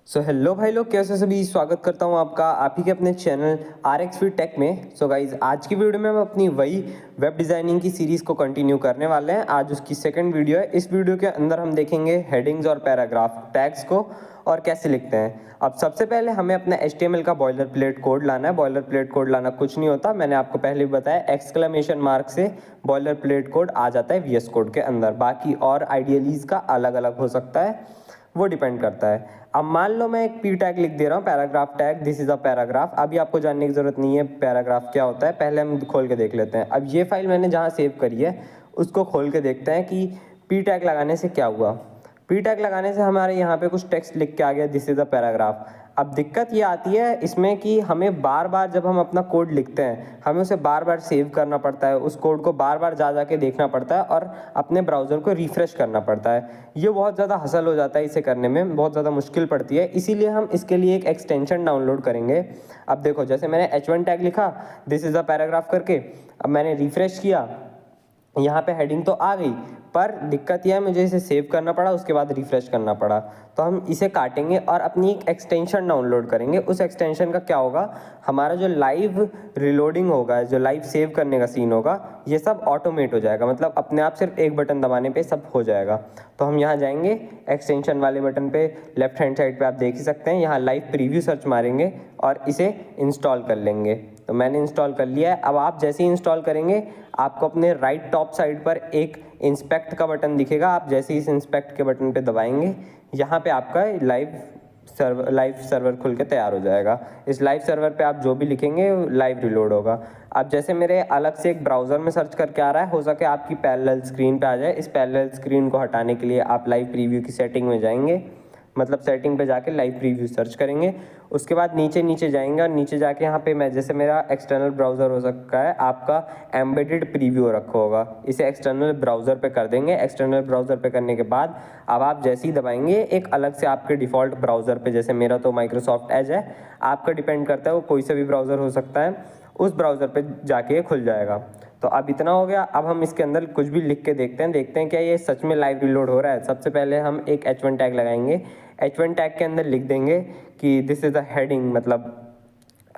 Hello भाई लोग, कैसे सभी। स्वागत करता हूँ आपका आप ही के अपने चैनल RXV टेक में। गाइज, आज की वीडियो में हम अपनी वही वेब डिज़ाइनिंग की सीरीज़ को कंटिन्यू करने वाले हैं। आज उसकी सेकंड वीडियो है। इस वीडियो के अंदर हम देखेंगे हेडिंग्स और पैराग्राफ टैग्स को और कैसे लिखते हैं। अब सबसे पहले हमें अपना HTML का बॉयलर प्लेट कोड लाना है। बॉयलर प्लेट कोड लाना कुछ नहीं होता, मैंने आपको पहले भी बताया, एक्सक्लेमेशन मार्क से बॉयलर प्लेट कोड आ जाता है VS कोड के अंदर। बाकी और आइडियलीज का अलग अलग हो सकता है, वो डिपेंड करता है। अब मान लो मैं एक पी टैग लिख दे रहा हूँ, paragraph tag, this is a paragraph. अभी आपको जानने की जरूरत नहीं है पैराग्राफ क्या होता है, पहले हम खोल के देख लेते हैं। अब ये फाइल मैंने जहाँ सेव करी है उसको खोल के देखते हैं कि पी टैग लगाने से क्या हुआ। पी टैग लगाने से हमारे यहाँ पे कुछ टेक्स्ट लिख के आ गया, दिस इज अ पैराग्राफ। अब दिक्कत ये आती है इसमें कि हमें बार बार जब हम अपना कोड लिखते हैं हमें उसे बार बार सेव करना पड़ता है, उस कोड को बार बार जा के देखना पड़ता है और अपने ब्राउज़र को रिफ़्रेश करना पड़ता है। ये बहुत ज़्यादा हसल हो जाता है, इसे करने में बहुत ज़्यादा मुश्किल पड़ती है। इसीलिए हम इसके लिए एक एक्सटेंशन डाउनलोड करेंगे। अब देखो, जैसे मैंने H1 टैग लिखा, दिस इज़ अ पैराग्राफ करके, अब मैंने रिफ़्रेश किया, यहाँ पे हेडिंग तो आ गई, पर दिक्कत यह है मुझे इसे सेव करना पड़ा, उसके बाद रिफ़्रेश करना पड़ा। तो हम इसे काटेंगे और अपनी एक एक्सटेंशन डाउनलोड करेंगे। उस एक्सटेंशन का क्या होगा, हमारा जो लाइव रिलोडिंग होगा, जो लाइव सेव करने का सीन होगा, ये सब ऑटोमेट हो जाएगा। मतलब अपने आप सिर्फ एक बटन दबाने पे सब हो जाएगा। तो हम यहाँ जाएंगे एक्सटेंशन वाले बटन पे, लेफ्ट हैंड साइड पे आप देख ही सकते हैं, यहाँ लाइव प्रीव्यू सर्च मारेंगे और इसे इंस्टॉल कर लेंगे। तो मैंने इंस्टॉल कर लिया है। अब आप जैसे ही इंस्टॉल करेंगे आपको अपने राइट टॉप साइड पर एक इंस्पेक्ट का बटन दिखेगा। आप जैसे ही इस इंस्पेक्ट के बटन पे दबाएंगे, यहाँ पे आपका लाइव सर्वर खुल के तैयार हो जाएगा। इस लाइव सर्वर पे आप जो भी लिखेंगे लाइव रिलोड होगा। अब जैसे मेरे अलग से एक ब्राउज़र में सर्च करके आ रहा है, हो सके आपकी पैरेलल स्क्रीन पे आ जाए। इस पैरेलल स्क्रीन को हटाने के लिए आप लाइव प्रीव्यू की सेटिंग में जाएंगे, मतलब सेटिंग पे जाके लाइव प्रीव्यू सर्च करेंगे। उसके बाद नीचे जाएंगे और नीचे जाके यहाँ पे मैं, जैसे मेरा एक्सटर्नल ब्राउज़र हो सकता है, आपका एम्बेडेड प्रीव्यू रखा होगा, इसे एक्सटर्नल ब्राउज़र पे कर देंगे। एक्सटर्नल ब्राउज़र पे करने के बाद अब आप जैसे ही दबाएंगे एक अलग से आपके डिफ़ॉल्ट ब्राउज़र पे, जैसे मेरा तो माइक्रोसॉफ्ट एज है, आपका डिपेंड करता है, वो कोई सा भी ब्राउज़र हो सकता है, उस ब्राउज़र पे जाके खुल जाएगा। तो अब इतना हो गया। अब हम इसके अंदर कुछ भी लिख के देखते हैं क्या ये सच में लाइव रिलोड हो रहा है। सबसे पहले हम एक H1 टैग लगाएंगे। H1 टैग के अंदर लिख देंगे कि दिस इज़ अ हेडिंग। मतलब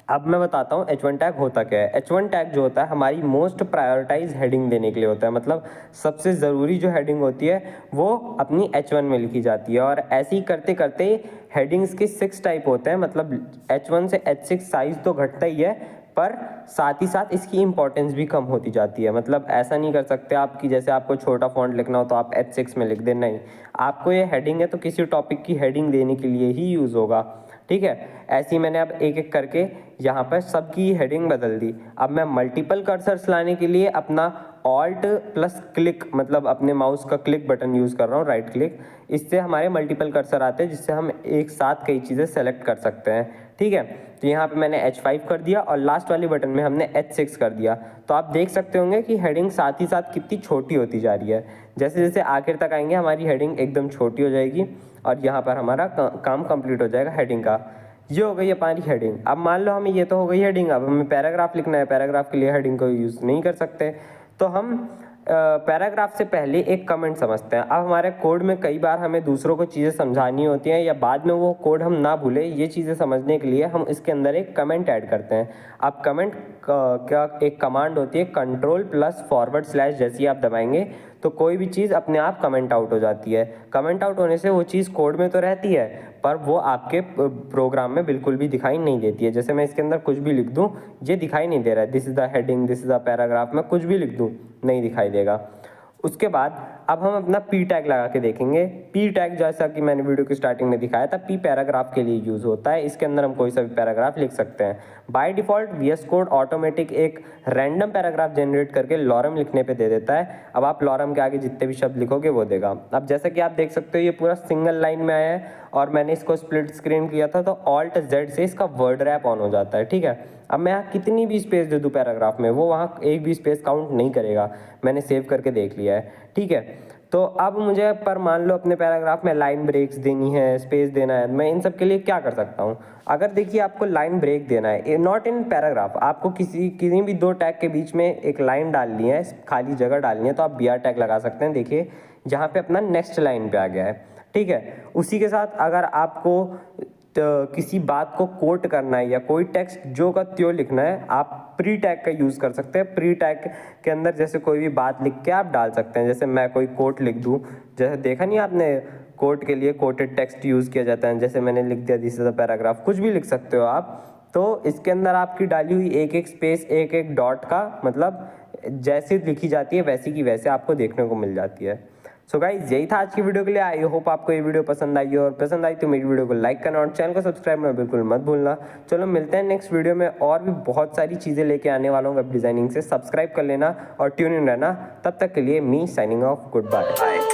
अब मैं बताता हूँ H1 टैग होता क्या है। H1 टैग जो होता है हमारी मोस्ट प्रायोरिटाइज हेडिंग देने के लिए होता है। मतलब सबसे ज़रूरी जो हेडिंग होती है वो अपनी H1 में लिखी जाती है। और ऐसे ही करते करते हेडिंग्स के 6 टाइप होते हैं। मतलब H1 से H6 साइज़ तो घटता ही है, पर साथ ही साथ इसकी इंपॉर्टेंस भी कम होती जाती है। मतलब ऐसा नहीं कर सकते आप कि जैसे आपको छोटा फॉन्ट लिखना हो तो आप H6 में लिख दें, नहीं, आपको ये हेडिंग है तो किसी टॉपिक की हेडिंग देने के लिए ही यूज़ होगा। ठीक है, ऐसे ही मैंने अब एक एक करके यहाँ पर सबकी हेडिंग बदल दी। अब मैं मल्टीपल कर्सर्स लाने के लिए अपना ऑल्ट प्लस क्लिक, मतलब अपने माउस का क्लिक बटन यूज़ कर रहा हूँ, राइट क्लिक, इससे हमारे मल्टीपल कर्सर आते हैं जिससे हम एक साथ कई चीज़ें सेलेक्ट कर सकते हैं। ठीक है, तो यहाँ पे मैंने H5 कर दिया और लास्ट वाले बटन में हमने H6 कर दिया। तो आप देख सकते होंगे कि हेडिंग साथ ही साथ कितनी छोटी होती जा रही है। जैसे जैसे आखिर तक आएंगे हमारी हेडिंग एकदम छोटी हो जाएगी और यहाँ पर हमारा काम कंप्लीट हो जाएगा हेडिंग का। ये हो गई हमारी हेडिंग। अब मान लो हमें ये तो हो गई हेडिंग, अब हमें पैराग्राफ लिखना है। पैराग्राफ के लिए हेडिंग को यूज़ नहीं कर सकते, तो हम पैराग्राफ से पहले एक कमेंट समझते हैं। अब हमारे कोड में कई बार हमें दूसरों को चीज़ें समझानी होती हैं या बाद में वो कोड हम ना भूले, ये चीज़ें समझने के लिए हम इसके अंदर एक कमेंट ऐड करते हैं। अब कमेंट क्या एक कमांड होती है, कंट्रोल+/, जैसी आप दबाएंगे तो कोई भी चीज़ अपने आप कमेंट आउट हो जाती है। कमेंट आउट होने से वो चीज़ कोड में तो रहती है पर वो आपके प्रोग्राम में बिल्कुल भी दिखाई नहीं देती है। जैसे मैं इसके अंदर कुछ भी लिख दूँ, ये दिखाई नहीं दे रहा है, this is the heading, this is the paragraph, मैं कुछ भी लिख दूँ नहीं दिखाई देगा। उसके बाद अब हम अपना पी टैग लगा के देखेंगे। पी टैग जैसा कि मैंने वीडियो की स्टार्टिंग में दिखाया था, पी पैराग्राफ के लिए यूज़ होता है। इसके अंदर हम कोई सा भी पैराग्राफ लिख सकते हैं। By default VS code automatic एक रैंडम पैराग्राफ जनरेट करके लॉरम लिखने पे दे देता है। अब आप लॉरम के आगे जितने भी शब्द लिखोगे वो देगा। अब जैसा कि आप देख सकते हो ये पूरा सिंगल लाइन में आया है और मैंने इसको स्प्लिट स्क्रीन किया था तो Alt+Z से इसका वर्ड रैप ऑन हो जाता है। ठीक है, अब मैं यहाँ कितनी भी स्पेस दे दूँ पैराग्राफ में, वो वहाँ एक भी स्पेस काउंट नहीं करेगा। मैंने सेव करके देख लिया है। ठीक है, तो अब मुझे पर मान लो अपने पैराग्राफ में लाइन ब्रेक्स देनी है, स्पेस देना है, मैं इन सब के लिए क्या कर सकता हूँ। अगर देखिए आपको लाइन ब्रेक देना है, नॉट इन पैराग्राफ, आपको किसी भी दो टैग के बीच में एक लाइन डालनी है, खाली जगह डालनी है, तो आप BR टैग लगा सकते हैं। देखिए जहाँ पे अपना नेक्स्ट लाइन पे आ गया है। ठीक है, उसी के साथ अगर आपको किसी बात को कोट करना है या कोई टेक्स्ट जो का त्यों लिखना है, आप प्री टैग का यूज़ कर सकते हैं। प्री टैग के अंदर जैसे कोई भी बात लिख के आप डाल सकते हैं। जैसे मैं कोई कोट लिख दूँ, जैसे देखा नहीं आपने कोट के लिए कोटेड टेक्स्ट यूज़ किया जाता है, जैसे मैंने लिख दिया दिस इज अ पैराग्राफ, कुछ भी लिख सकते हो आप। तो इसके अंदर आपकी डाली हुई एक एक स्पेस एक एक डॉट का मतलब जैसे लिखी जाती है वैसी की वैसे आपको देखने को मिल जाती है। सो गाइज यही था आज की वीडियो के लिए। आई होप आपको ये वीडियो पसंद आई हो, और पसंद आई तो मेरी वीडियो को लाइक करना और चैनल को सब्सक्राइब करना बिल्कुल मत भूलना। चलो मिलते हैं नेक्स्ट वीडियो में, और भी बहुत सारी चीज़ें लेके आने वाला हूँ वेब डिज़ाइनिंग से। सब्सक्राइब कर लेना और ट्यून इन रहना। तब तक के लिए me signing off, good bye.